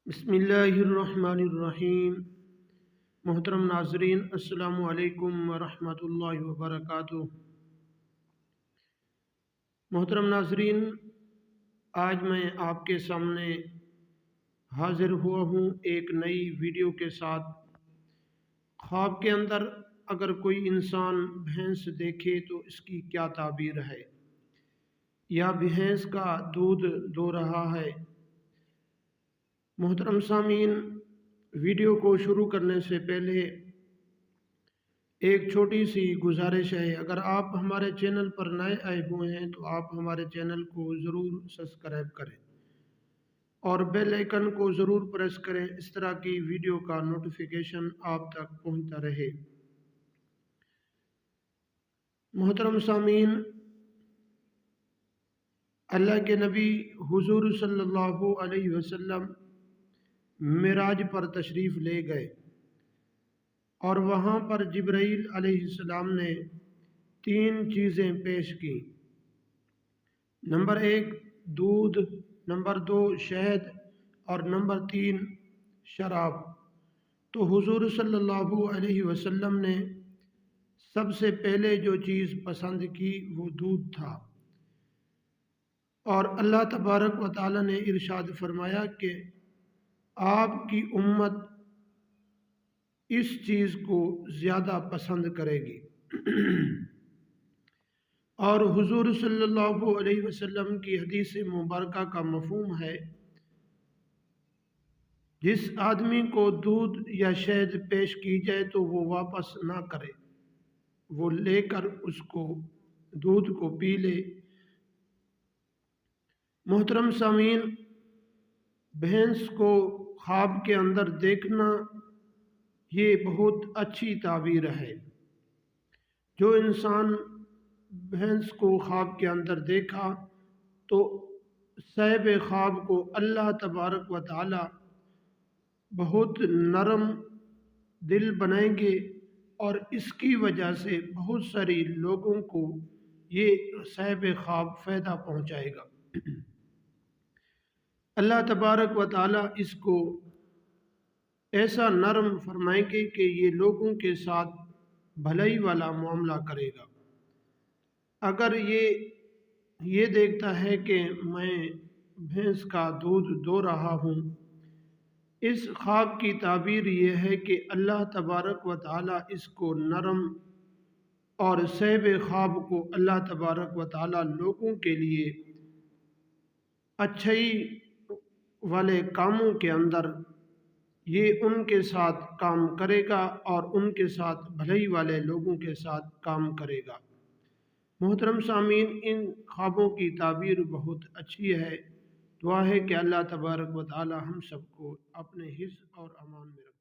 بسم اللہ الرحمن الرحیم۔ محترم ناظرین، السلام علیکم ورحمۃ اللہ وبرکاتہ۔ محترم ناظرین، آج میں آپ کے سامنے حاضر ہوا ہوں ایک نئی ویڈیو کے ساتھ۔ خواب کے اندر اگر کوئی انسان بھینس دیکھے تو اس کی کیا تعبیر ہے، یا بھینس کا دودھ دو رہا ہے۔ محترم سامعین، ویڈیو کو شروع کرنے سے پہلے ایک چھوٹی سی گزارش ہے۔ اگر آپ ہمارے چینل پر نئے آئے ہوئے ہیں تو آپ ہمارے چینل کو ضرور سبسکرائب کریں اور بیل آئیکن کو ضرور پریس کریں، اس طرح کی ویڈیو کا نوٹیفیکیشن آپ تک پہنچتا رہے۔ محترم سامعین، اللہ کے نبی حضور صلی اللہ علیہ وسلم معراج پر تشریف لے گئے اور وہاں پر جبرائیل علیہ السلام نے 3 چیزیں پیش کی۔ نمبر 1 دودھ، نمبر 2 شہد اور نمبر 3 شراب۔ تو حضور صلی اللہ علیہ وسلم نے سب سے پہلے جو چیز پسند کی وہ دودھ تھا، اور اللہ تبارک و تعالی نے ارشاد فرمایا کہ آپ کی امت اس چیز کو زیادہ پسند کرے گی۔ اور حضور صلی اللہ علیہ وسلم کی حدیث مبارکہ کا مفہوم ہے، جس آدمی کو دودھ یا شہد پیش کی جائے تو وہ واپس نہ کرے، وہ لے کر اس کو دودھ کو پی لے۔ محترم سامعین، بھینس کو خواب کے اندر دیکھنا یہ بہت اچھی تعبیر ہے۔ جو انسان بھینس کو خواب کے اندر دیکھا تو صاحب خواب کو اللہ تبارک و تعالی بہت نرم دل بنائیں گے، اور اس کی وجہ سے بہت ساری لوگوں کو یہ صاحب خواب فائدہ پہنچائے گا۔ اللہ تبارک و تعالی اس کو ایسا نرم فرمائیں گے کہ یہ لوگوں کے ساتھ بھلائی والا معاملہ کرے گا۔ اگر یہ دیکھتا ہے کہ میں بھینس کا دودھ دو رہا ہوں، اس خواب کی تعبیر یہ ہے کہ اللہ تبارک و تعالی اس کو نرم، اور صاحب خواب کو اللہ تبارک و تعالی لوگوں کے لیے اچھائی والے کاموں کے اندر یہ ان کے ساتھ کام کرے گا، اور ان کے ساتھ بھلائی والے لوگوں کے ساتھ کام کرے گا۔ محترم سامعین، ان خوابوں کی تعبیر بہت اچھی ہے۔ دعا ہے کہ اللہ تبارک و تعالی ہم سب کو اپنے حفظ اور امان میں رکھے۔